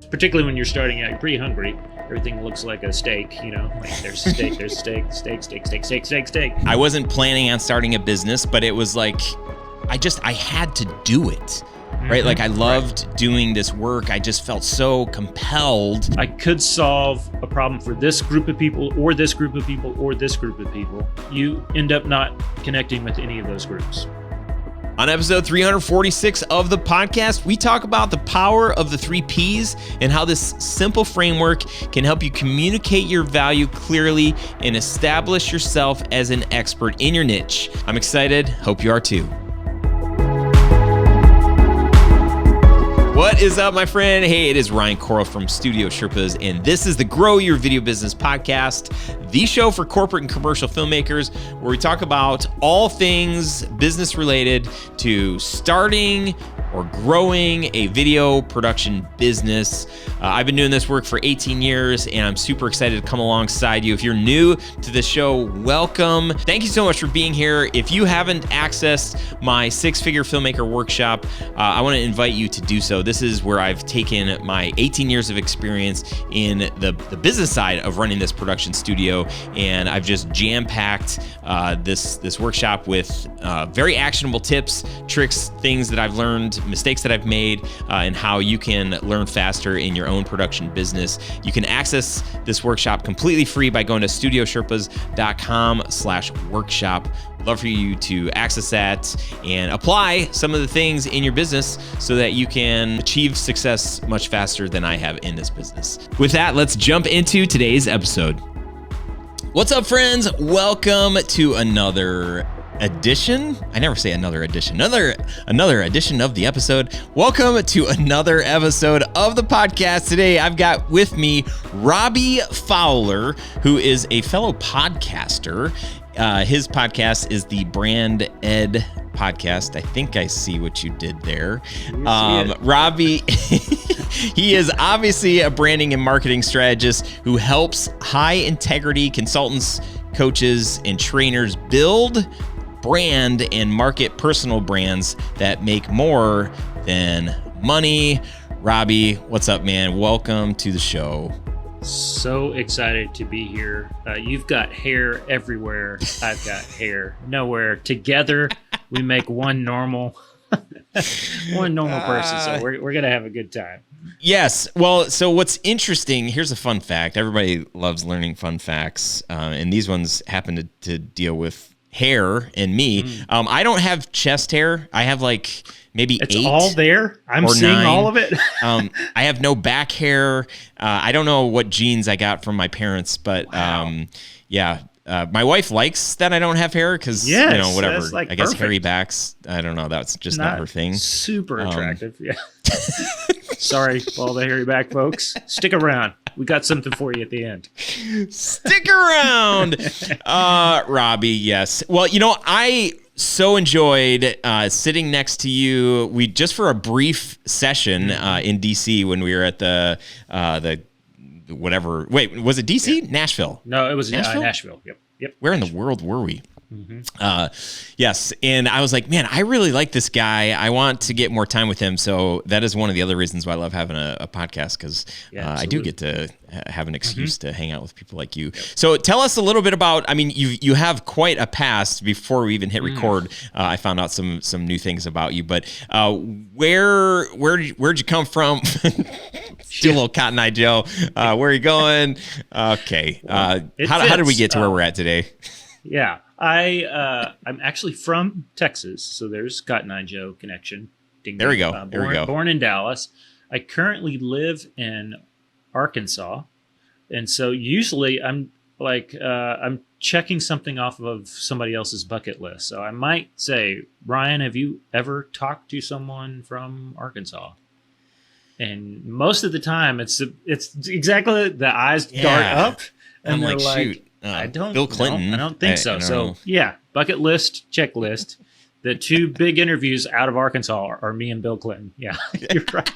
particularly when you're starting out, you're pretty hungry. Everything looks like a steak, like there's steak, steak. I wasn't planning on starting a business, but it was like, I had to do it. Right? Like I loved doing this work. I just felt so compelled. I could solve a problem for this group of people or this group of people or this group of people. You end up not connecting with any of those groups. On episode 346 of the podcast, we talk about the power of the 3 Ps and how this simple framework can help you communicate your value clearly and establish yourself as an expert in your niche. I'm excited. Hope you are too. What is up, my friend? Hey, it is Ryan Coral from Studio Sherpas, and this is the Grow Your Video Business podcast, the show for corporate and commercial filmmakers, where we talk about all things business related to starting or growing a video production business. I've been doing this work for 18 years, and I'm super excited to come alongside you. If you're new to the show, welcome. Thank you so much for being here. If you haven't accessed my 6-figure filmmaker workshop, I want to invite you to do so. This is where I've taken my 18 years of experience in the business side of running this production studio, and I've just jam-packed this workshop with very actionable tips, tricks, things that I've learned, mistakes that I've made, and how you can learn faster in your own production business. You can access this workshop completely free by going to studiosherpas.com/workshop. Love for you to access that and apply some of the things in your business so that you can achieve success much faster than I have in this business. With that, let's jump into today's episode. What's up, friends? Welcome to another edition. I never say another edition. Another edition of the episode. Welcome to another episode of the podcast. Today, I've got with me Robby Fowler, who is a fellow podcaster. His podcast is the Brand Ed podcast. I think I see what you did there. Robby, he is obviously a branding and marketing strategist who helps high integrity consultants, coaches, and trainers build, brand, and market personal brands that make more than money. Robby, what's up, man? Welcome to the show. So excited to be here. You've got hair everywhere. I've got hair nowhere. Together, we make one normal person. So we're gonna have a good time. Yes. Well, so what's interesting? Here's a fun fact. Everybody loves learning fun facts, and these ones happen to deal with hair and me. I don't have chest hair. I have like maybe it's 8. All there. I'm seeing 9. all of it. I have no back hair. I don't know what genes I got from my parents, but wow. My wife likes that I don't have hair because whatever. Like I guess perfect. Hairy backs. I don't know. That's just not her thing. Super attractive. Yeah. Sorry, all the hairy back folks. Stick around. We got something for you at the end. Stick around, Robby. Yes. Well, I so enjoyed sitting next to you. We just for a brief session in DC when we were at the whatever. Wait, was it DC? Yeah. Nashville. No, it was Nashville. Yep. Where in the world were we? Yes. And I was like, man, I really like this guy. I want to get more time with him. So that is one of the other reasons why I love having a podcast, because I do get to have an excuse to hang out with people like you. Yep. So tell us a little bit about, you have quite a past. Before we even hit record, I found out some new things about you, but where'd you come from? Do a little Cotton Eye Joe. Where are you going? Okay. How did we get to where we're at today? Yeah. I'm actually from Texas, so there's Cotton Eye Joe connection. There we go. Born in Dallas. I currently live in Arkansas, and so usually I'm checking something off of somebody else's bucket list. So I might say, Ryan, have you ever talked to someone from Arkansas? And most of the time, it's exactly the eyes dart up, and I'm they're like, shoot. I don't. Bill Clinton. I don't think so. So yeah, bucket list, checklist. The 2 big interviews out of Arkansas are me and Bill Clinton. Yeah, you're right.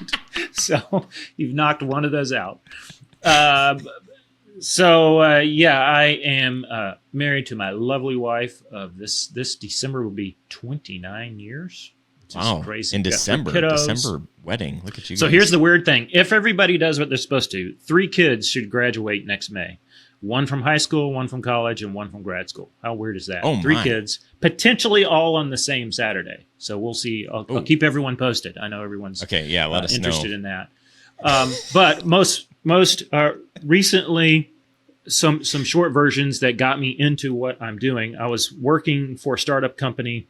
So you've knocked one of those out. I am married to my lovely wife. This December will be 29 years. which is crazy. In Got 3 December, kiddos. December wedding. Look at you So guys. here's the weird thing. If everybody does what they're supposed to, 3 kids should graduate next May. 1 from high school, 1 from college, and 1 from grad school. How weird is that? Oh, 3 my. kids, potentially all on the same Saturday. So we'll see. I'll keep everyone posted. I know everyone's Okay, yeah, let us interested know. in that. But most recently, some short versions that got me into what I'm doing. I was working for a startup company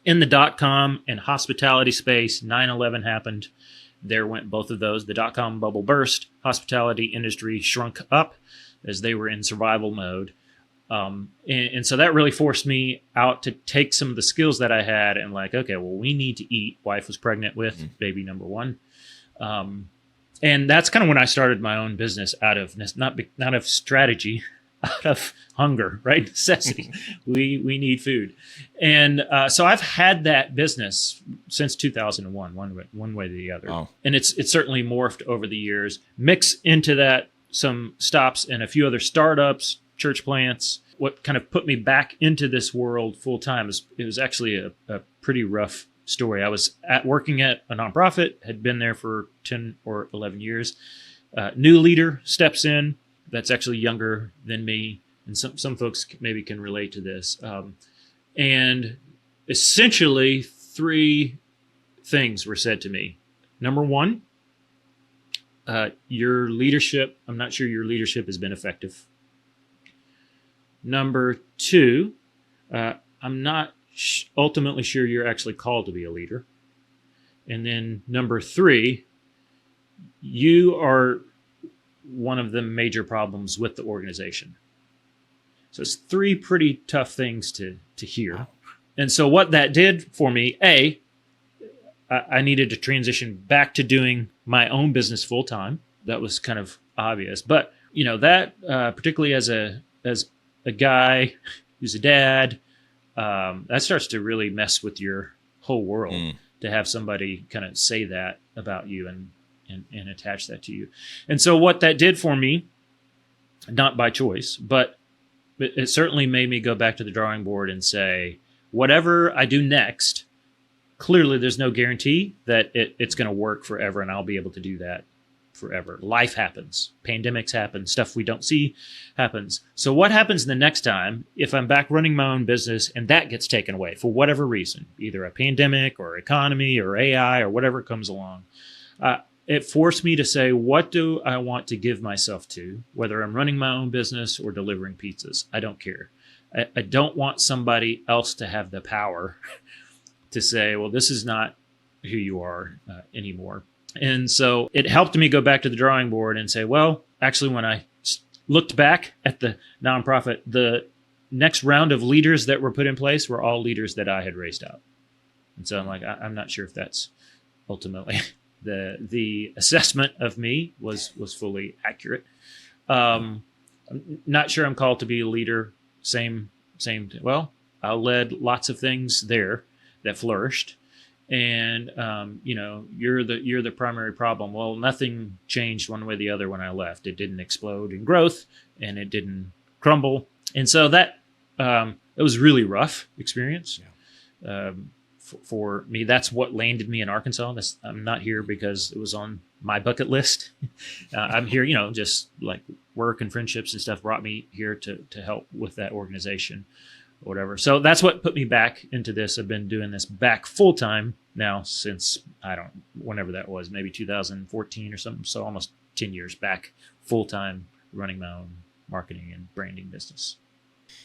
in the .com and hospitality space. 9/11 happened. There went both of those. The .com bubble burst. Hospitality industry shrunk up as they were in survival mode. And so that really forced me out to take some of the skills that I had and like, okay, well, we need to eat. Wife was pregnant with baby number 1. And that's kind of when I started my own business out of not of strategy, out of hunger, right? Necessity. We need food. And so I've had that business since 2001, one way or the other. Wow. And it's certainly morphed over the years. Mix into that some stops and a few other startups, church plants. What kind of put me back into this world full time it was actually a pretty rough story. I was working at a nonprofit, had been there for 10 or 11 years. New leader steps in that's actually younger than me. And some folks maybe can relate to this. And essentially 3 things were said to me. Number 1, your leadership, I'm not sure your leadership has been effective. Number 2, I'm not ultimately sure you're actually called to be a leader. And then number 3, you are one of the major problems with the organization. So it's 3 pretty tough things to hear. Wow. And so what that did for me, I needed to transition back to doing my own business full time. That was kind of obvious. But, that particularly as a guy who's a dad, that starts to really mess with your whole world to have somebody kind of say that about you and attach that to you. And so what that did for me, not by choice, but it certainly made me go back to the drawing board and say, whatever I do next, clearly there's no guarantee that it's going to work forever and I'll be able to do that forever. Life happens. Pandemics happen. Stuff we don't see happens. So what happens the next time if I'm back running my own business and that gets taken away for whatever reason, either a pandemic or economy or AI or whatever comes along? It forced me to say, what do I want to give myself to, whether I'm running my own business or delivering pizzas? I don't care. I don't want somebody else to have the power to say, well, this is not who you are anymore. And so it helped me go back to the drawing board and say, well, actually, when I looked back at the nonprofit, the next round of leaders that were put in place were all leaders that I had raised out. And so I'm like, I'm not sure if that's ultimately the assessment of me was fully accurate. I'm not sure I'm called to be a leader. Same. Well, I led lots of things there that flourished. And, you're the primary problem. Well, nothing changed one way or the other when I left. It didn't explode in growth and it didn't crumble. And so that, it was a really rough experience. Yeah. For me, that's what landed me in Arkansas. I'm not here because it was on my bucket list. I'm here, just like work and friendships and stuff brought me here to help with that organization or whatever. So that's what put me back into this. I've been doing this back full time now since, whenever that was, maybe 2014 or something. So almost 10 years back, full time running my own marketing and branding business.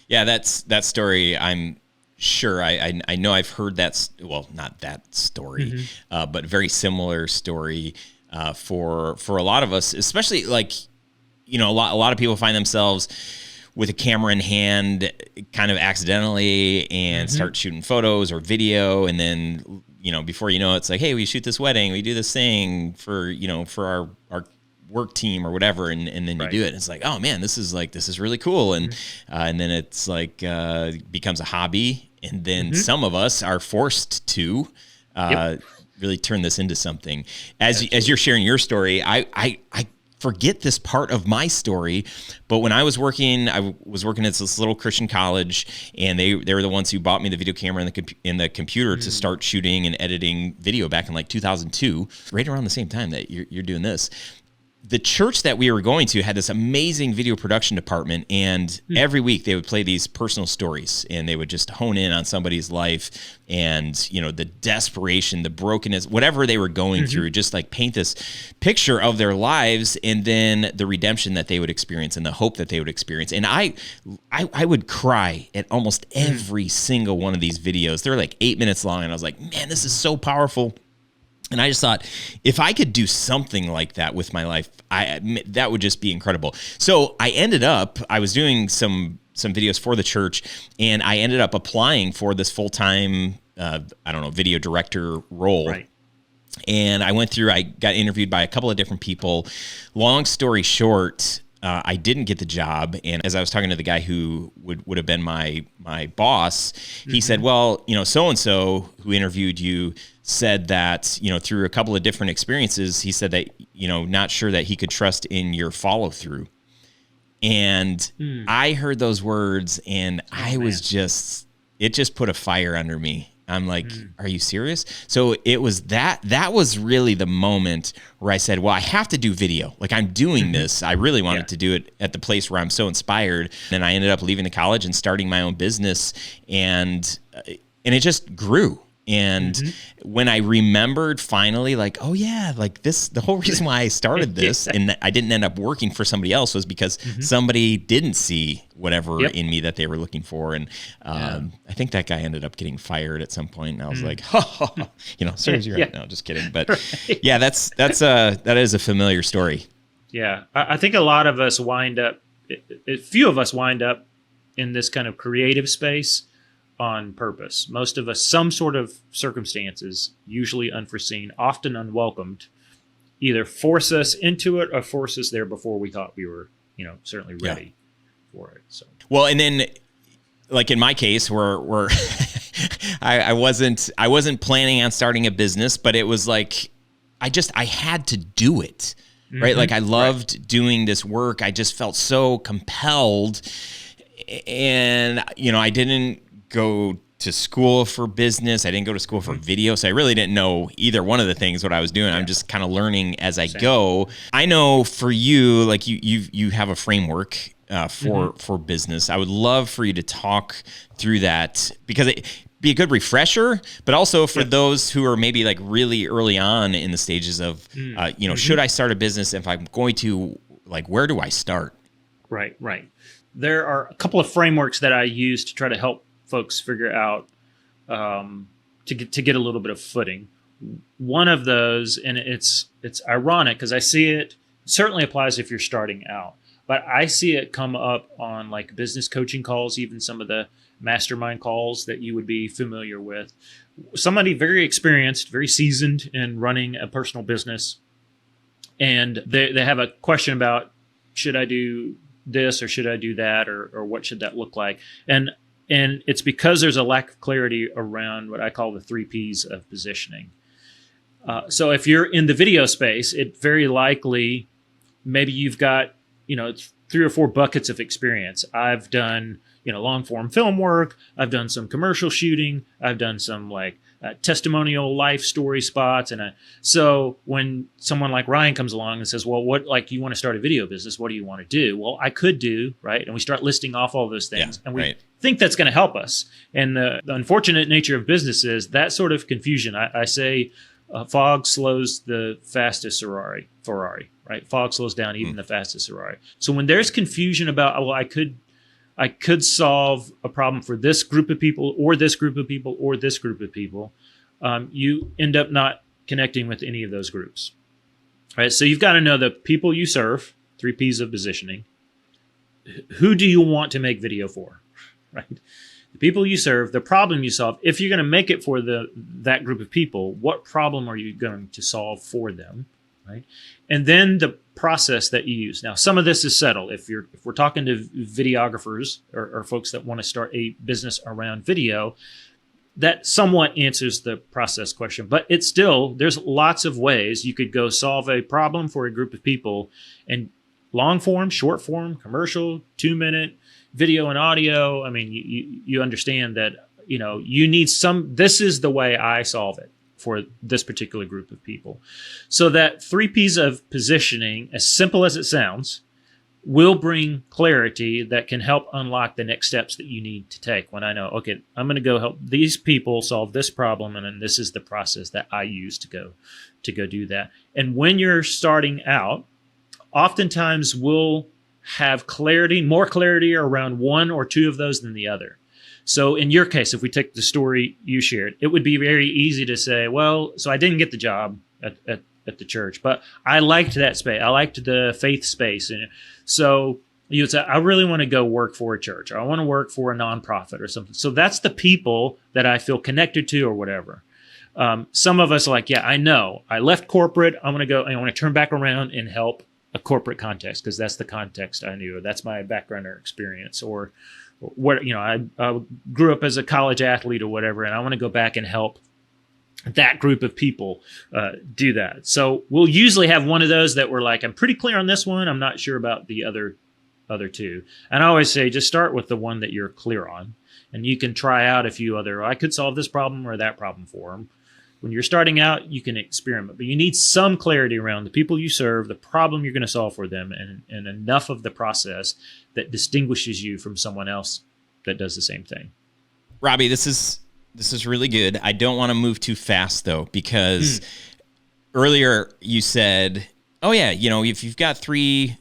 Yeah, that story. I'm sure I know I've heard that. Well, not that story, but very similar story for a lot of us, especially like, a lot of people find themselves with a camera in hand kind of accidentally and start shooting photos or video. And then, before you know it, it's like, hey, we shoot this wedding, we do this thing for our work team or whatever. And then you do it. And it's like, oh man, this is really cool. And then it's like, becomes a hobby. And then some of us are forced to, really turn this into something. As you're sharing your story, I forget this part of my story. But when I was working at this little Christian college, and they were the ones who bought me the video camera and the computer to start shooting and editing video back in like 2002, right around the same time that you're doing this. The church that we were going to had this amazing video production department, and every week they would play these personal stories, and they would just hone in on somebody's life and, you know, the desperation, the brokenness, whatever they were going through, just like paint this picture of their lives, and then the redemption that they would experience and the hope that they would experience. And I would cry at almost every single one of these videos. They're like 8 minutes long, and I was like, man, this is so powerful. And I just thought, if I could do something like that with my life, that would just be incredible. So I was doing some videos for the church, and I ended up applying for this full-time, video director role. Right. And I got interviewed by a couple of different people. Long story short, I didn't get the job. And as I was talking to the guy who would have been my boss, he said, well, you know, so-and-so who interviewed you said that, you know, through a couple of different experiences, he said that, you know, not sure that he could trust in your follow through. And I heard those words, and it just put a fire under me. I'm like, are you serious? So it was that was really the moment where I said, well, I have to do video. Like, I'm doing this. I really wanted to do it at the place where I'm so inspired. And I ended up leaving the college and starting my own business, and it just grew. And when I remembered finally, like, oh yeah, like the whole reason why I started this and I didn't end up working for somebody else was because somebody didn't see whatever in me that they were looking for. And I think that guy ended up getting fired at some point. And I was like, you know, serves you right. No, just kidding. But yeah, that is a familiar story. Yeah. I think a lot of us few of us wind up in this kind of creative space on purpose. Most of us, some sort of circumstances, usually unforeseen, often unwelcomed, either force us into it or force us there before we thought we were, you know, certainly ready for it. So, well, and then, like in my case, where I wasn't planning on starting a business, but it was like I had to do it, right? Like I loved doing this work. I just felt so compelled, and you know, I didn't go to school for business. I didn't go to school for video. So I really didn't know either one of the things what I was doing. I'm just kind of learning as I go. I know for you, like you have a framework for business. I would love for you to talk through that, because it be a good refresher, but also for those who are maybe like really early on in the stages of, you know, should I start a business? If I'm going to, like, where do I start? Right. There are a couple of frameworks that I use to try to help folks figure out to get a little bit of footing. One of those, and it's ironic because I see it certainly applies if you're starting out, but I see it come up on like business coaching calls, even some of the mastermind calls that you would be familiar with. Somebody very experienced, very seasoned in running a personal business, and they have a question about, should I do this or should I do that, or what should that look like? And it's because there's a lack of clarity around what I call the 3 Ps of positioning. So if you're in the video space, it very likely, maybe you've got, you know, 3 or 4 buckets of experience. I've done, you know, long form film work. I've done some commercial shooting. I've done some like testimonial life story spots. So when someone like Ryan comes along and says, well, what, like, you want to start a video business? What do you want to do? Well, I could do, right? And we start listing off all those things, and we think that's going to help us. And the unfortunate nature of business is that sort of confusion. I say fog slows the fastest Ferrari, right? Fog slows down even the fastest Ferrari. So when there's confusion about, well, I could solve a problem for this group of people or this group of people or this group of people, you end up not connecting with any of those groups. All right, so you've got to know the people you serve, 3 Ps of positioning. Who do you want to make video for? Right? The people you serve, the problem you solve. If you're going to make it for that group of people, what problem are you going to solve for them? Right? And then the process that you use. Now, some of this is settled. If we're talking to videographers or folks that want to start a business around video, that somewhat answers the process question, but it's still, there's lots of ways you could go solve a problem for a group of people, and long form, short form, commercial, 2-minute video and audio. I mean, you understand that, you need this is the way I solve it for this particular group of people. So that 3 P's of positioning, as simple as it sounds, will bring clarity that can help unlock the next steps that you need to take. When I know, okay, I'm going to go help these people solve this problem, and then this is the process that I use to go do that. And when you're starting out, oftentimes we'll have more clarity around one or two of those than the other. So in your case, if we take the story you shared, it would be very easy to say, well, so I didn't get the job at the church, but I liked that space. I liked the faith space. And so you would say, I really want to go work for a church, or I want to work for a nonprofit or something. So that's the people that I feel connected to or whatever. Some of us are like, yeah, I know. I left corporate. I want to turn back around and help a corporate context because that's the context I knew. Or that's my background or experience. Or what, I grew up as a college athlete or whatever, and I want to go back and help that group of people do that. So we'll usually have one of those that we're like, I'm pretty clear on this one. I'm not sure about the other two. And I always say, just start with the one that you're clear on. And you can try out a few other, I could solve this problem or that problem for them. When you're starting out, you can experiment, but you need some clarity around the people you serve, the problem you're going to solve for them, and enough of the process that distinguishes you from someone else that does the same thing. Robby, this is really good. I don't want to move too fast though, because earlier you said, oh yeah, if you've got three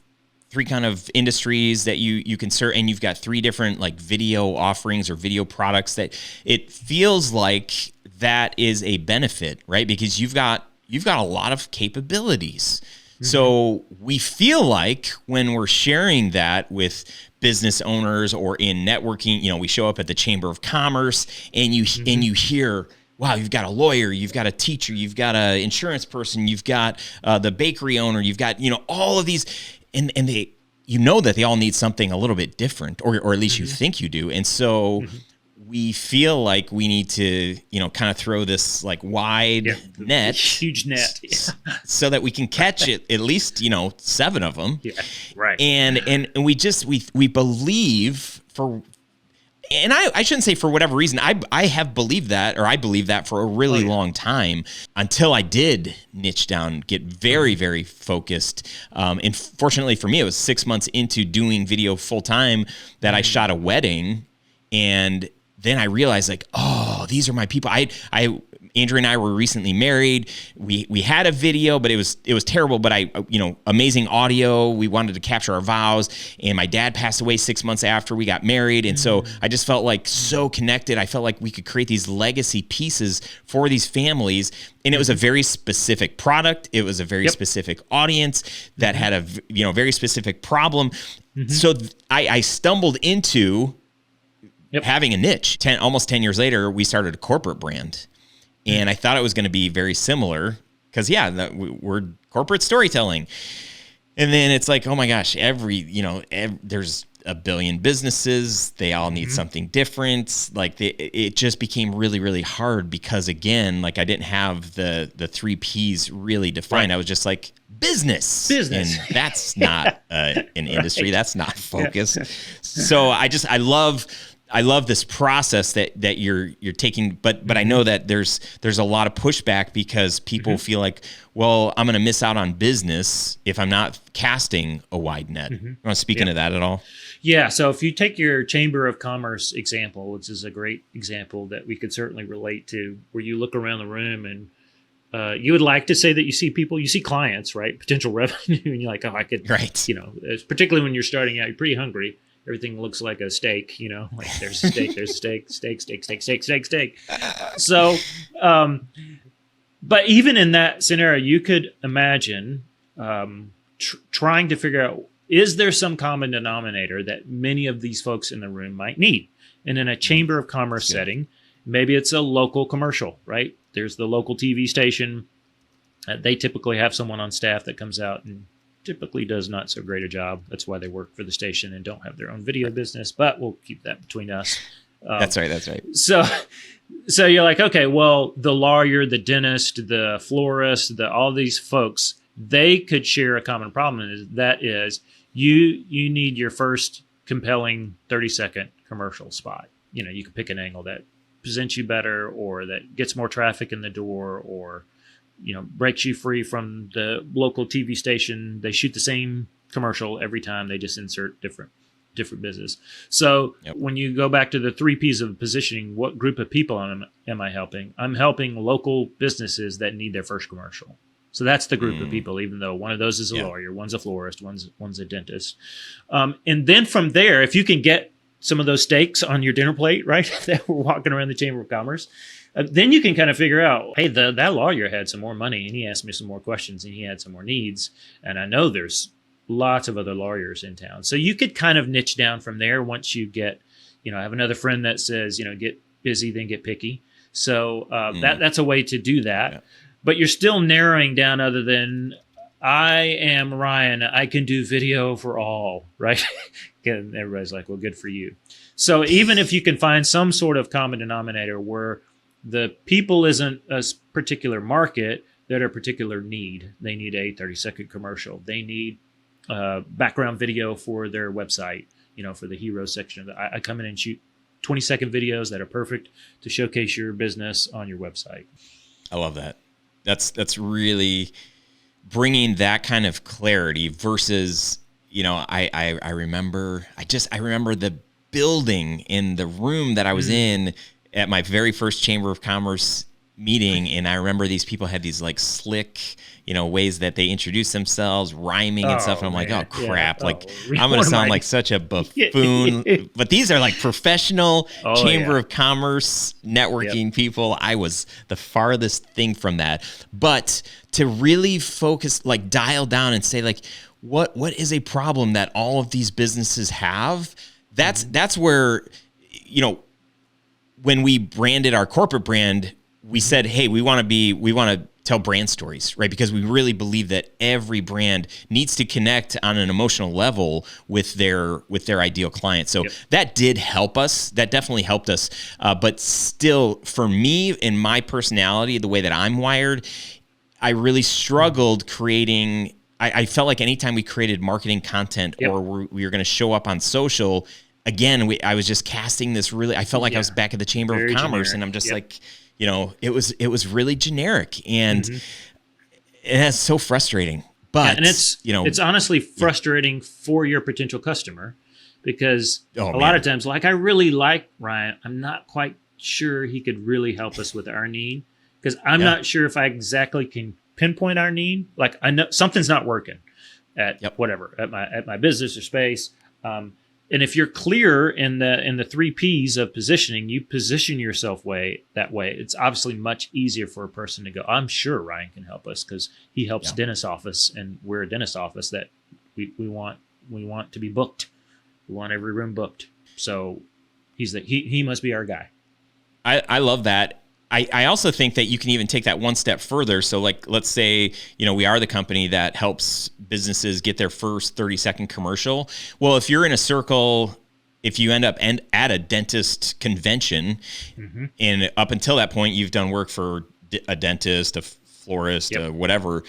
kind of industries that you can serve, and you've got 3 different like video offerings or video products, that it feels like that is a benefit, right? Because you've got a lot of capabilities. Mm-hmm. So we feel like when we're sharing that with business owners or in networking, we show up at the Chamber of Commerce and you hear, wow, you've got a lawyer, you've got a teacher, you've got an insurance person, you've got the bakery owner, you've got, all of these, and they, that they all need something a little bit different, or at least you think you do. And so we feel like we need to, kind of throw this like wide net, huge net, so that we can catch it, at least, 7 of them. Yeah, right. And we believe for, and I shouldn't say for whatever reason, I have believed that, or I believed that for a really long time, until I did niche down, get very, very focused. And fortunately for me, it was 6 months into doing video full time that I shot a wedding, and then I realized, like, oh, these are my people. Andrew and I were recently married. We had a video, but it was terrible. But amazing audio. We wanted to capture our vows, and my dad passed away 6 months after we got married, and so I just felt like so connected. I felt like we could create these legacy pieces for these families, and it was a very specific product. It was a very specific audience that had a very specific problem. So I stumbled into having a niche. Almost 10 years later, we started a corporate brand. And I thought it was going to be very similar because, we're corporate storytelling. And then it's like, oh my gosh, there's a billion businesses. They all need something different. Like it just became really, really hard because, again, like I didn't have the 3 Ps really defined. Right. I was just like, business. And that's not an industry. That's not focus. So I love this process that you're taking, but I know that there's a lot of pushback because people feel like, well, I'm going to miss out on business if I'm not casting a wide net. You want to speak into that at all? Yeah. So if you take your Chamber of Commerce example, which is a great example that we could certainly relate to, where you look around the room and you would like to say that you see clients, right? Potential revenue, and you're like, oh, I could, right. Particularly when you're starting out, you're pretty hungry. Everything looks like a steak, like there's a steak, there's steak. So, but even in that scenario, you could imagine trying to figure out, is there some common denominator that many of these folks in the room might need? And in a Chamber of Commerce setting, maybe it's a local commercial, right? There's the local TV station. They typically have someone on staff that comes out and typically does not so great a job. That's why they work for the station and don't have their own video business, but we'll keep that between us. That's right. That's right. So you're like, okay, well, the lawyer, the dentist, the florist, all these folks, they could share a common problem. That is, you need your first compelling 30-second commercial spot. You can pick an angle that presents you better, or that gets more traffic in the door, or breaks you free from the local TV station. They shoot the same commercial every time. They just insert different business. So when you go back to the 3 P's of positioning, what group of people am I helping? I'm helping local businesses that need their first commercial. So that's the group of people, even though one of those is a lawyer, one's a florist, one's a dentist. And then from there, if you can get some of those steaks on your dinner plate, right, that we're walking around the Chamber of Commerce, then you can kind of figure out, hey, that lawyer had some more money and he asked me some more questions and he had some more needs. And I know there's lots of other lawyers in town. So you could kind of niche down from there once you get, I have another friend that says, get busy, then get picky. So that's a way to do that. Yeah. But you're still narrowing down other than, I am Ryan, I can do video for all, right? And everybody's like, well, good for you. So even if you can find some sort of common denominator where the people isn't a particular market, that are a particular need. They need a 30-second commercial. They need background video for their website, for the hero section. I come in and shoot 20-second videos that are perfect to showcase your business on your website. I love that. That's really bringing that kind of clarity versus, I remember the building in the room that I was in at my very first Chamber of Commerce meeting, and I remember these people had these like slick, ways that they introduce themselves, rhyming and stuff. And I'm like, oh crap, I'm gonna sound like such a buffoon. But these are like professional Chamber of Commerce networking people. I was the farthest thing from that. But to really focus, like dial down and say like, what is a problem that all of these businesses have? That's where, when we branded our corporate brand, we said, hey, we want to tell brand stories, right? Because we really believe that every brand needs to connect on an emotional level with their ideal client. So that did help us. That definitely helped us. But still, for me, in my personality, the way that I'm wired, I really struggled creating. I felt like anytime we created marketing content or we were going to show up on social, again, I was just casting this really. I felt like I was back at the Chamber of Commerce, and I'm just like. It was really generic, and it's so frustrating. But and it's honestly frustrating for your potential customer, because a lot of times, like, I really like Ryan, I'm not quite sure he could really help us with our need, because I'm not sure if I exactly can pinpoint our need. Like, I know something's not working at whatever at my business or space. And if you're clear in the 3 P's of positioning, you position yourself that way. It's obviously much easier for a person to go, I'm sure Ryan can help us, because he helps dentist office, and we're a dentist office that we want to be booked. We want every room booked. So he must be our guy. I love that. I also think that you can even take that one step further. So like, let's say, we are the company that helps businesses get their first 30-second commercial. Well, if you're in a circle, if you end up at a dentist convention, and up until that point, you've done work for a dentist, a florist, whatever,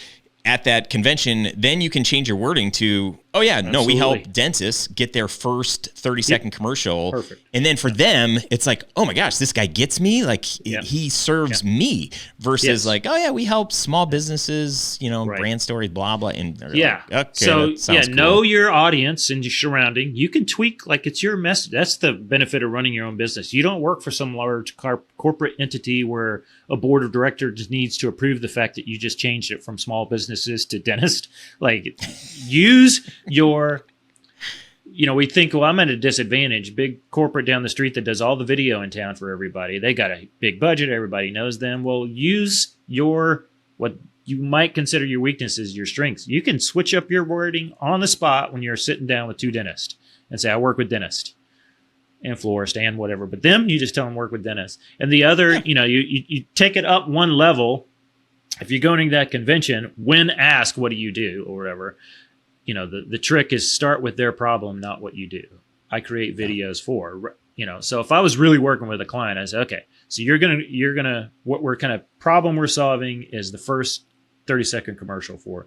at that convention, then you can change your wording to, we help dentists get their first 30-second commercial. Perfect. And then for them, it's like, oh my gosh, this guy gets me. Like he serves me, versus like, we help small businesses, brand stories, blah, blah. And like, okay, so cool. Know your audience and your surrounding. You can tweak, like, it's your message. That's the benefit of running your own business. You don't work for some large corporate entity where a board of directors needs to approve the fact that you just changed it from small businesses to dentist. Like, use your, we think, well, I'm at a disadvantage. Big corporate down the street that does all the video in town for everybody. They got a big budget. Everybody knows them. Well, use what you might consider your weaknesses, your strengths. You can switch up your wording on the spot when you're sitting down with 2 dentists and say, I work with dentists and florist and whatever. But them, you just tell them work with dentists. And the other, you take it up one level. If you're going to that convention, when asked, what do you do or whatever, the trick is start with their problem, not what you do. I create videos for. So if I was really working with a client, I say, okay, so you're gonna what we're kind of problem we're solving is the first 30-second commercial for.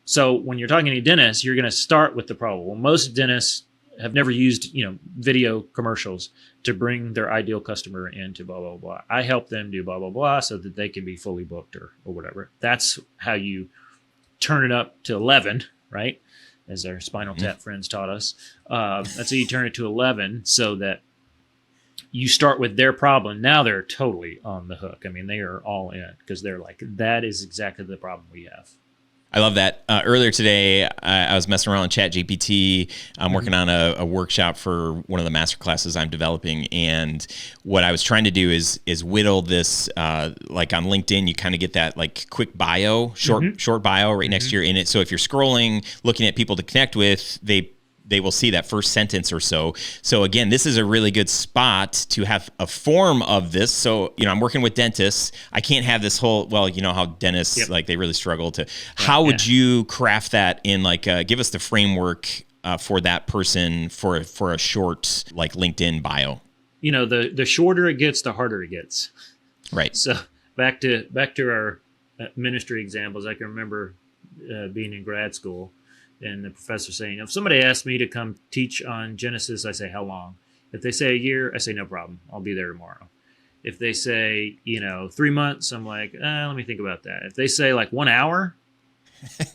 So when you're talking to a dentist, you're gonna start with the problem. Well, most dentists have never used video commercials to bring their ideal customer into blah blah blah. I help them do blah blah blah so that they can be fully booked or whatever. That's how you turn it up to 11, right? As our Spinal Tap friends taught us. That's how you turn it to 11 so that you start with their problem. Now they're totally on the hook. I mean, they are all in because they're like, that is exactly the problem we have. I love that. Earlier today, I was messing around with ChatGPT. I'm working on a workshop for one of the master classes I'm developing, and what I was trying to do is whittle this. Like on LinkedIn, you kind of get that like quick bio, short bio right next to your in it. So if you're scrolling, looking at people to connect with, they will see that first sentence or so. So again, this is a really good spot to have a form of this. So, I'm working with dentists. I can't have this whole, well, how dentists, like they really struggle to, how would you craft that in give us the framework for that person for a short, like LinkedIn bio? The shorter it gets, the harder it gets. Right. So back to our ministry examples, I can remember being in grad school, and the professor saying, if somebody asks me to come teach on Genesis, I say, how long? If they say a year, I say, no problem. I'll be there tomorrow. If they say, 3 months, I'm like, let me think about that. If they say like 1 hour,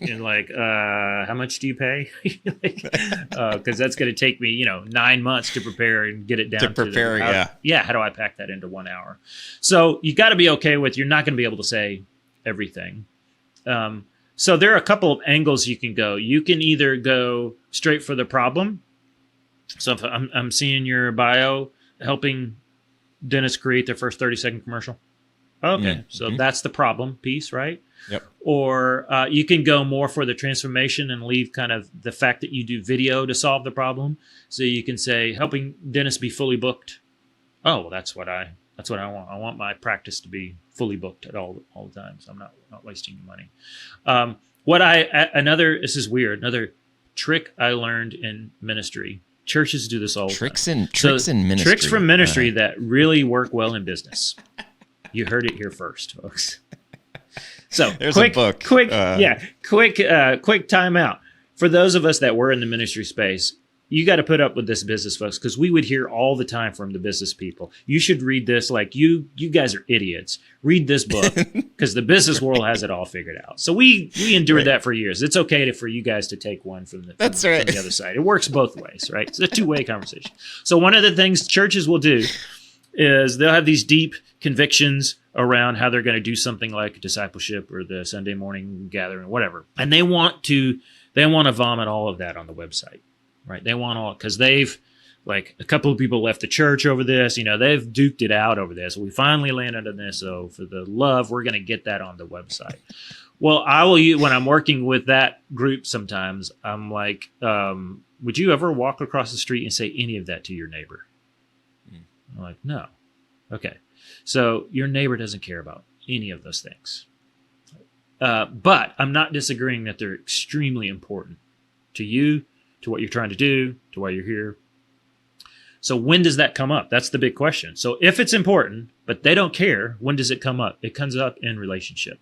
and how much do you pay? Because that's going to take me, 9 months to prepare and get it down. How do I pack that into 1 hour? So you got to be okay with, you're not going to be able to say everything. So there are a couple of angles you can go. You can either go straight for the problem. So if I'm seeing your bio helping dentists create their first 30-second commercial. Okay, so that's the problem piece, right? Yep. Or you can go more for the transformation and leave kind of the fact that you do video to solve the problem. So you can say helping dentists be fully booked. Oh, well, that's what I want. I want my practice to be fully booked at all the time, so I'm not wasting your money. This is weird. Another trick I learned in ministry. Churches do this all the time. Tricks in ministry. Tricks from ministry that really work well in business. You heard it here first, folks. So there's a book. Quick time out. For those of us that were in the ministry space, you got to put up with this business, folks, because we would hear all the time from the business people. You should read this. Like, you guys are idiots. Read this book because the business world has it all figured out. So we endured that for years. It's okay for you guys to take one from the other side. It works both ways, right? It's a two-way conversation. So one of the things churches will do is they'll have these deep convictions around how they're going to do something like discipleship or the Sunday morning gathering, whatever. And they want to vomit all of that on the website. Right. They want all, because they've, like, a couple of people left the church over this, they've duked it out over this. We finally landed on this. So for the love, we're going to get that on the website. Well, I will use, when I'm working with that group, sometimes I'm like, would you ever walk across the street and say any of that to your neighbor? I'm like, no. Okay. So your neighbor doesn't care about any of those things. But I'm not disagreeing that they're extremely important to you, to what you're trying to do, to why you're here. So when does that come up? That's the big question. So if it's important, but they don't care, when does it come up? It comes up in relationship.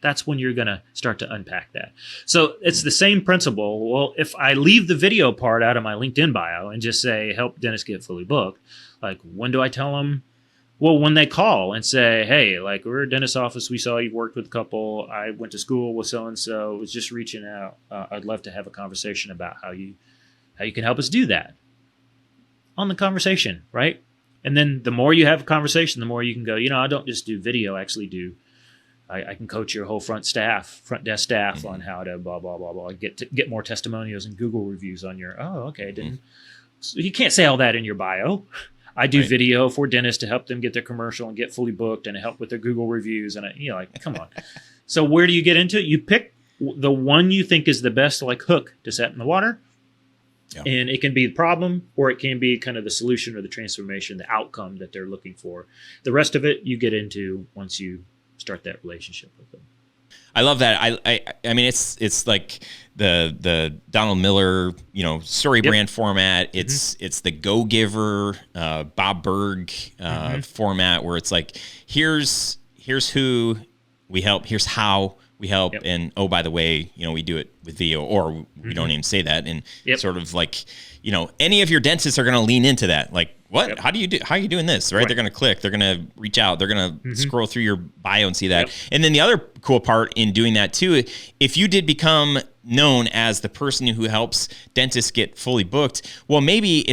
That's when you're going to start to unpack that. So it's the same principle. Well, if I leave the video part out of my LinkedIn bio and just say, help dentists get fully booked, like, when do I tell them? Well, when they call and say, hey, like, we're a dentist office. We saw you've worked with a couple. I went to school with so-and-so. Was just reaching out. I'd love to have a conversation about how you can help us do that on the conversation, right? And then the more you have a conversation, the more you can go, I don't just do video. I actually I can coach your whole front desk staff on how to blah, blah, blah, blah. Get more testimonials and Google reviews on your, So you can't say all that in your bio. I do video for dentists to help them get their commercial and get fully booked and help with their Google reviews. And come on. So where do you get into it? You pick the one you think is the best, like, hook to set in the water. Yeah. And it can be the problem, or it can be kind of the solution or the transformation, the outcome that they're looking for. The rest of it you get into once you start that relationship with them. I love that. I mean, it's like the Donald Miller, story brand format. It's the Go Giver, Bob Berg format, where it's like, here's who we help, here's how we help, and oh, by the way, we do it with video, or we don't even say that, and sort of like, any of your dentists are going to lean into that, like, what? How are you doing this? Right? They're going to click. They're going to reach out. They're going to scroll through your bio and see that. And then the other cool part in doing that too, if you did become known as the person who helps dentists get fully booked, well, maybe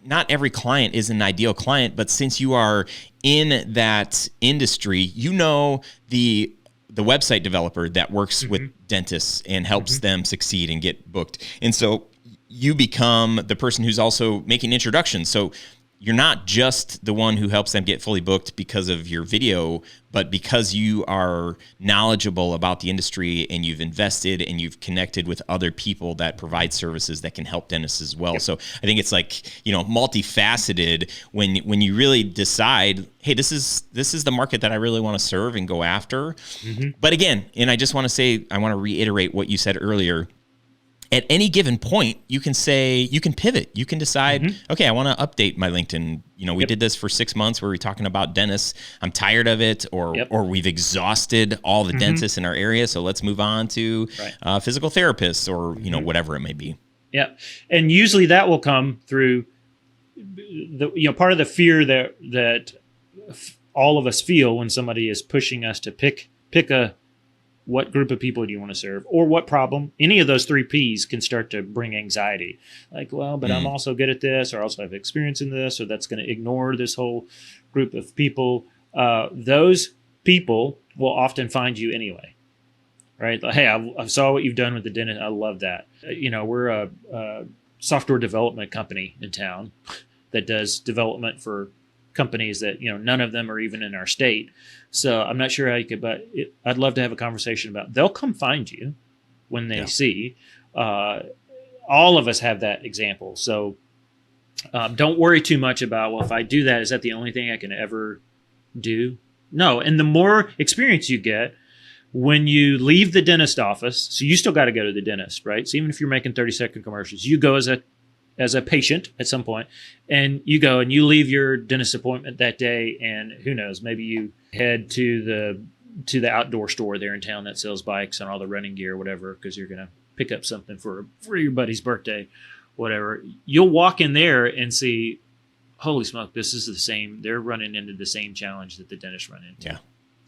not every client is an ideal client, but since you are in that industry, the website developer that works with dentists and helps them succeed and get booked. And so you become the person who's also making introductions. So you're not just the one who helps them get fully booked because of your video, but because you are knowledgeable about the industry and you've invested and you've connected with other people that provide services that can help dentists as well. So I think it's like, multifaceted when you really decide, hey, this is the market that I really want to serve and go after. But again, and I just want to reiterate what you said earlier. At any given point, you can pivot. You can decide, okay, I want to update my LinkedIn. We did this for 6 months where we're talking about dentists. I'm tired of it, or we've exhausted all the dentists in our area, so let's move on to physical therapists, or whatever it may be. Yeah, and usually that will come through the part of the fear that all of us feel when somebody is pushing us to pick what group of people do you want to serve, or what problem. Any of those 3 Ps can start to bring anxiety. Like, well, but I'm also good at this, or also have experience in this, or that's going to ignore this whole group of people. Those people will often find you anyway, right? Like, hey, I saw what you've done with the dentist. I love that. We're a software development company in town that does development for companies that, none of them are even in our state. So I'm not sure how you could, but I'd love to have a conversation about, they'll come find you when they see. All of us have that example. So don't worry too much about, well, if I do that, is that the only thing I can ever do? No. And the more experience you get, when you leave the dentist office, so you still got to go to the dentist, right? So even if you're making 30-second commercials, you go as a patient at some point, and you go and you leave your dentist appointment that day, and who knows, maybe you head to the outdoor store there in town that sells bikes and all the running gear or whatever, because you're going to pick up something for your buddy's birthday, whatever. You'll walk in there and see, holy smoke, this is the same. They're running into the same challenge that the dentists run into. Yeah.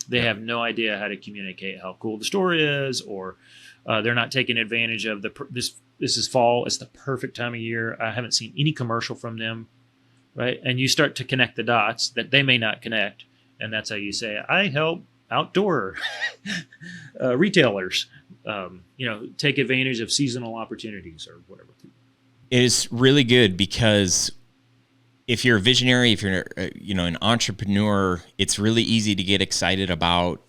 They have no idea how to communicate how cool the store is, or they're not taking advantage of this is fall. It's the perfect time of year. I haven't seen any commercial from them, right? And you start to connect the dots that they may not connect. And that's how you say, I help outdoor retailers, take advantage of seasonal opportunities or whatever. It is really good because if you're a visionary, if you're an entrepreneur, it's really easy to get excited about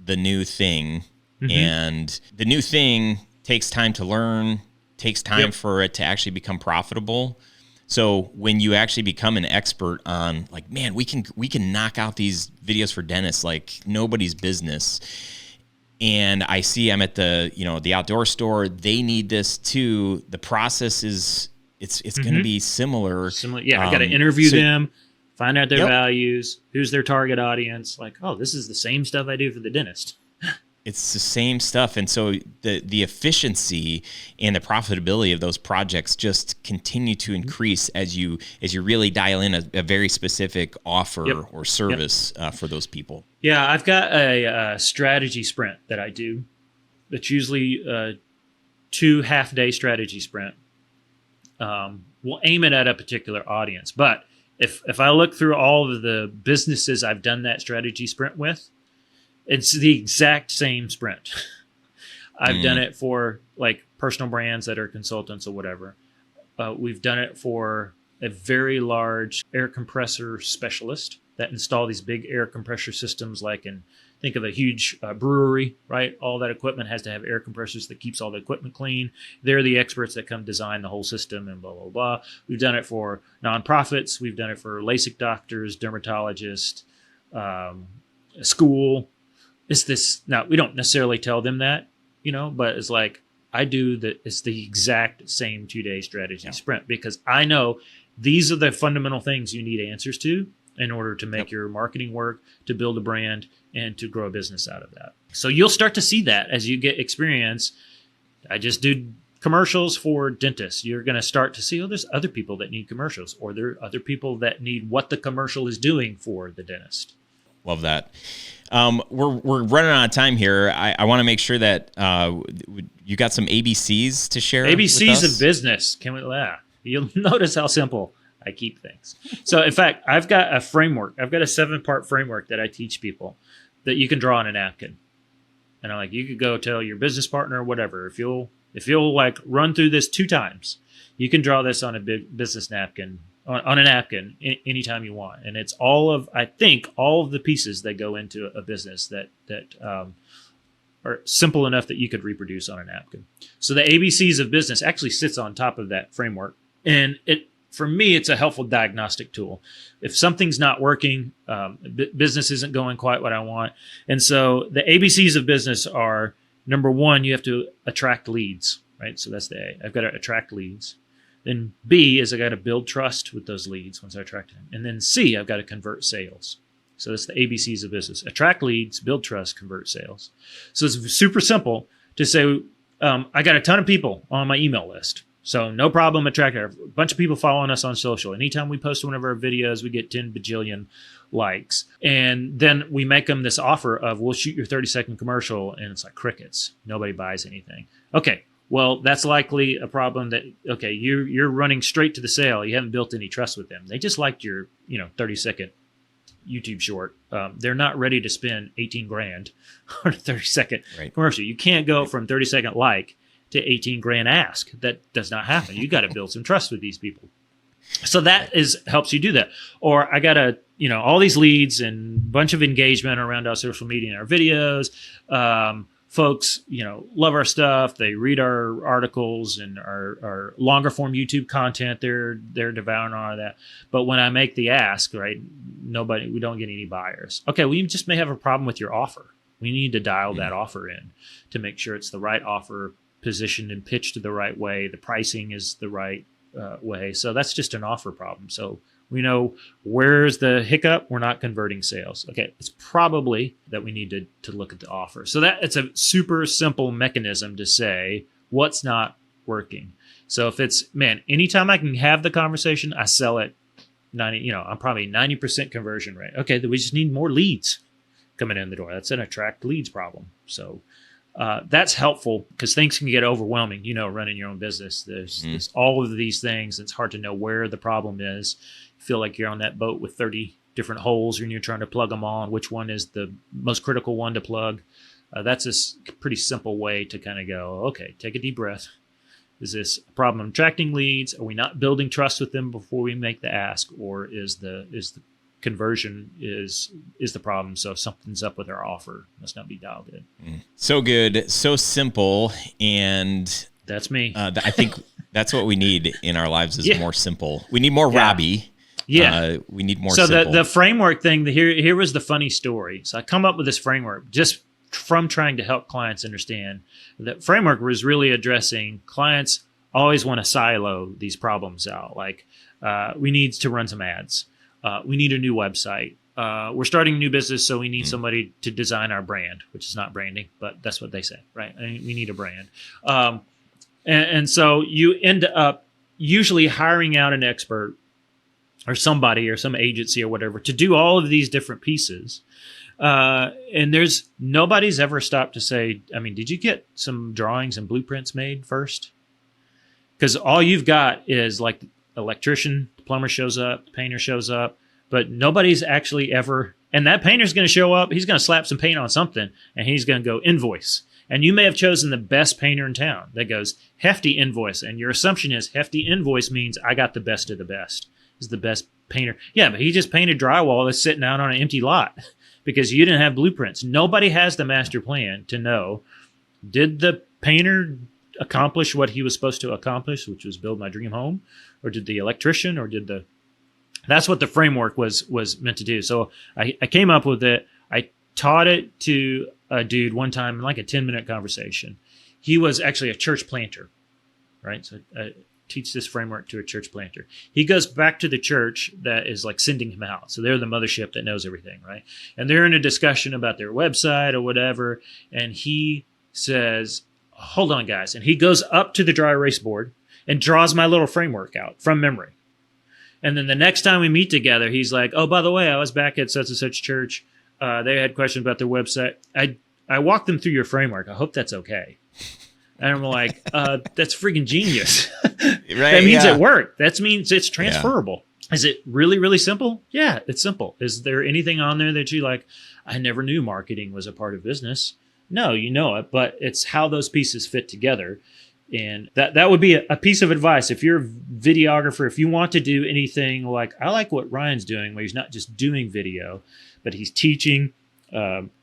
the new thing. And the new thing takes time to learn, takes time for it to actually become profitable. So when you actually become an expert on, like, man, we can knock out these videos for dentists like nobody's business. And I see I'm at the outdoor store. They need this too. The process is it's going to be similar. Yeah, I got to interview them, find out their values, who's their target audience. Like, oh, this is the same stuff I do for the dentist. It's the same stuff. And so the efficiency and the profitability of those projects just continue to increase as you really dial in a very specific offer or service for those people. Yeah, I've got a strategy sprint that I do. It's usually a 2 half-day strategy sprint. We'll aim it at a particular audience. But if I look through all of the businesses I've done that strategy sprint with, it's the exact same sprint. I've done it for like personal brands that are consultants or whatever. We've done it for a very large air compressor specialist that install these big air compressor systems, think of a huge brewery, right? All that equipment has to have air compressors that keeps all the equipment clean. They're the experts that come design the whole system and blah, blah, blah. We've done it for nonprofits. We've done it for LASIK doctors, dermatologists, school. it's this. Now we don't necessarily tell them that, but it's like it's the exact same 2-day strategy sprint, because I know these are the fundamental things you need answers to in order to make your marketing work, to build a brand, and to grow a business out of that. So you'll start to see that as you get experience. I just do commercials for dentists. You're going to start to see, there's other people that need commercials, or there are other people that need what the commercial is doing for the dentist. Love that. We're running out of time here. I want to make sure that you got some ABCs to share. ABCs with us? of business. You'll notice how simple I keep things. So in fact, I've got a framework. I've got a 7-part framework that I teach people that you can draw on a napkin. And I'm like, you could go tell your business partner or whatever. If you'll like run through this 2 times, you can draw this on a big business napkin, on a napkin anytime you want. And it's I think all of the pieces that go into a business that are simple enough that you could reproduce on a napkin. So the ABCs of business actually sits on top of that framework. And for me, it's a helpful diagnostic tool. If something's not working, business isn't going quite what I want. And so the ABCs of business are, number 1, you have to attract leads, right? So that's the A. I've got to attract leads. Then B is I got to build trust with those leads once I attract them. And then C, I've got to convert sales. So that's the ABCs of business. Attract leads, build trust, convert sales. So it's super simple to say, I got a ton of people on my email list. So no problem attracting a bunch of people following us on social. Anytime we post one of our videos, we get 10 bajillion likes. And then we make them this offer of, we'll shoot your 30-second commercial. And it's like crickets. Nobody buys anything. Okay, well, that's likely a problem that, you're running straight to the sale. You haven't built any trust with them. They just liked your, 30-second YouTube short. They're not ready to spend 18 grand on a 30-second commercial. You can't go from 30-second like to 18 grand ask. That does not happen. You got to build some trust with these people. So that helps you do that. Or I got all these leads and a bunch of engagement around our social media and our videos. Folks, love our stuff. They read our articles and our longer form YouTube content. They're devouring all of that. But when I make the ask, right, we don't get any buyers. Okay, we just may have a problem with your offer. We need to dial that offer in to make sure it's the right offer, positioned and pitched the right way. The pricing is the right way. So that's just an offer problem. So we know where's the hiccup. We're not converting sales. Okay, it's probably that we need to look at the offer. So it's a super simple mechanism to say what's not working. So if it's, anytime I can have the conversation, I sell it 90, I'm probably 90% conversion rate. Okay, then we just need more leads coming in the door. That's an attract leads problem. So that's helpful because things can get overwhelming, running your own business. There's all of these things. It's hard to know where the problem is. You feel like you're on that boat with 30 different holes and you're trying to plug them all, and which one is the most critical one to plug. That's a pretty simple way to kind of go, okay, take a deep breath. Is this a problem attracting leads? Are we not building trust with them before we make the ask? Or is the conversion is the problem? So something's up with our offer. Must not be dialed in. So good, so simple, and that's me. I think that's what we need in our lives is more simple. We need more Robby. Yeah, we need more. So simple. the framework thing. Here was the funny story. So I come up with this framework just from trying to help clients understand that framework was really addressing clients always want to silo these problems out. Like we need to run some ads. We need a new website. We're starting a new business, so we need somebody to design our brand, which is not branding, but that's what they say, right? We need a brand. And so you end up usually hiring out an expert or somebody or some agency or whatever to do all of these different pieces. And nobody's ever stopped to say, did you get some drawings and blueprints made first? Because all you've got is like electrician, the plumber shows up, the painter shows up, but nobody's actually ever, and that painter's going to show up, he's going to slap some paint on something, and he's going to go invoice. And you may have chosen the best painter in town that goes hefty invoice, and your assumption is hefty invoice means I got the best of the best. Is the best painter. Yeah, but he just painted drywall that's sitting out on an empty lot because you didn't have blueprints. Nobody has the master plan to know, did the painter accomplish what he was supposed to accomplish, which was build my dream home, or did the electrician, or that's what the framework was meant to do. So I came up with it. I taught it to a dude one time in like a 10-minute conversation. He was actually a church planter, right? So I teach this framework to a church planter. He goes back to the church that is like sending him out. So they're the mothership that knows everything, right? And they're in a discussion about their website or whatever. And he says, hold on, guys. And he goes up to the dry erase board and draws my little framework out from memory. And then the next time we meet together, he's like, oh, by the way, I was back at such and such church. They had questions about their website. I walked them through your framework. I hope that's okay. And I'm like, that's freaking genius. Right, that means it worked. That means it's transferable. Yeah. Is it really, really simple? Yeah, it's simple. Is there anything on there that you like, I never knew marketing was a part of business? No, you know it, but it's how those pieces fit together. And that would be a piece of advice. If you're a videographer, if you want to do anything like, I like what Ryan's doing, where he's not just doing video, but he's teaching,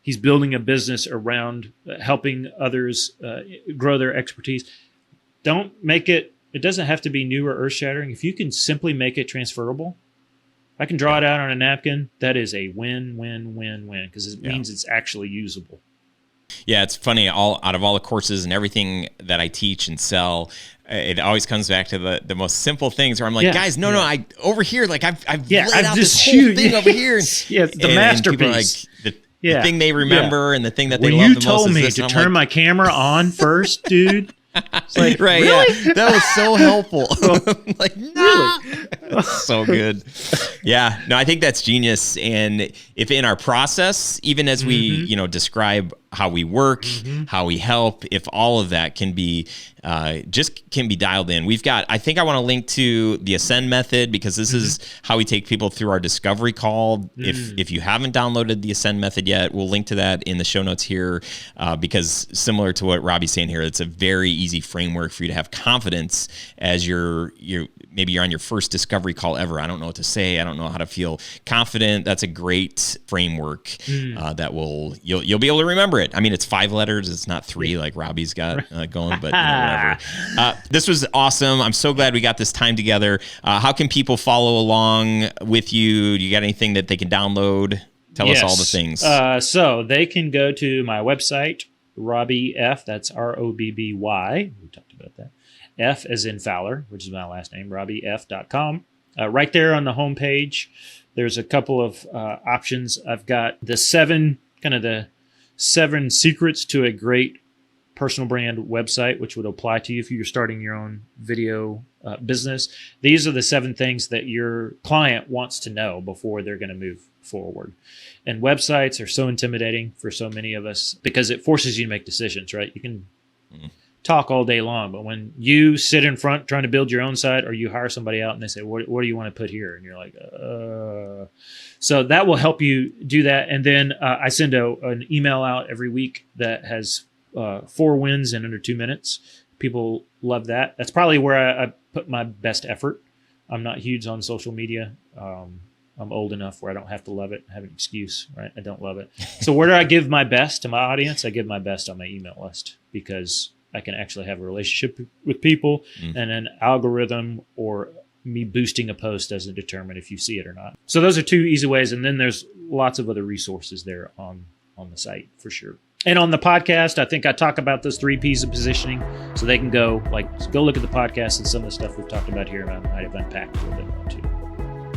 he's building a business around helping others grow their expertise. Don't make it doesn't have to be new or earth shattering. If you can simply make it transferable, I can draw it out on a napkin. That is a win, win, win, win, because it means it's actually usable. Yeah, it's funny. Out of all the courses and everything that I teach and sell, it always comes back to the most simple things where I'm like, guys, no, I over here, like I've laid out this whole thing over here. The masterpiece. And the thing they remember and the thing that they love the most. You told me to turn my camera on first, dude. It's like, right, really? Yeah, that was so helpful. Like, no, really? So good. Yeah, no, I think that's genius. And if in our process, even as we, describe how we work, how we help, if all of that can be can be dialed in. I think I want to link to the Ascend method, because this is how we take people through our discovery call. If you haven't downloaded the Ascend method yet, we'll link to that in the show notes here, because similar to what Robby's saying here, it's a very easy framework for you to have confidence as maybe you're on your first discovery call ever. I don't know what to say. I don't know how to feel confident. That's a great framework that you'll be able to remember it. I mean, it's 5 letters. It's not 3 like Robby's got going, but whatever. This was awesome. I'm so glad we got this time together. How can people follow along with you? Do you got anything that they can download? Tell us all the things. So they can go to my website, Robby F. That's Robby. We talked about that. F as in Fowler, which is my last name, robbyf.com. Right there on the homepage, there's a couple of options. I've got the 7 secrets to a great personal brand website, which would apply to you if you're starting your own video business. These are the 7 things that your client wants to know before they're going to move forward. And websites are so intimidating for so many of us because it forces you to make decisions, right? You can talk all day long, but when you sit in front trying to build your own site, or you hire somebody out and they say, what do you want to put here? And you're like, so that will help you do that. And then I send an email out every week that has 4 wins in under 2 minutes. People love that. That's probably where I put my best effort. I'm not huge on social media. I'm old enough where I don't have to love it. I have an excuse, right? I don't love it. So where do I give my best to my audience? I give my best on my email list, because I can actually have a relationship with people, and an algorithm or me boosting a post doesn't determine if you see it or not. So those are 2 easy ways. And then there's lots of other resources there on the site for sure. And on the podcast, I think I talk about those 3 P's of positioning, so they can go look at the podcast and some of the stuff we've talked about here, and I might have unpacked a little bit more too.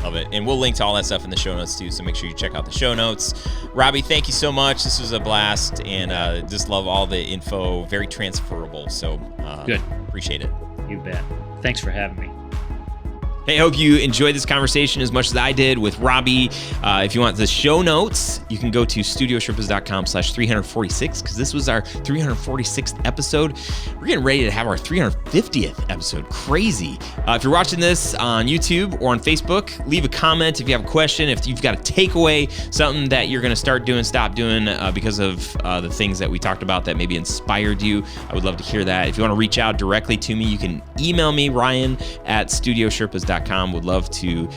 Love it. And we'll link to all that stuff in the show notes too, so make sure you check out the show notes. Robby, thank you so much. This was a blast, and just love all the info. Very transferable. So good. Appreciate it. You bet. Thanks for having me. Hey, I hope you enjoyed this conversation as much as I did with Robby. If you want the show notes, you can go to studiosherpas.com/346, because this was our 346th episode. We're getting ready to have our 350th episode. Crazy. If you're watching this on YouTube or on Facebook, leave a comment if you have a question, if you've got a takeaway, something that you're going to start doing, stop doing because of the things that we talked about that maybe inspired you. I would love to hear that. If you want to reach out directly to me, you can email me, Ryan@studiosherpas.com. I would love to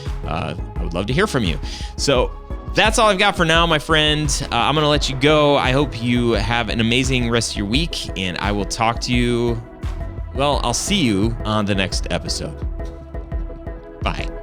hear from you. So that's all I've got for now, my friend. I'm going to let you go. I hope you have an amazing rest of your week, and I will talk to you. Well, I'll see you on the next episode. Bye.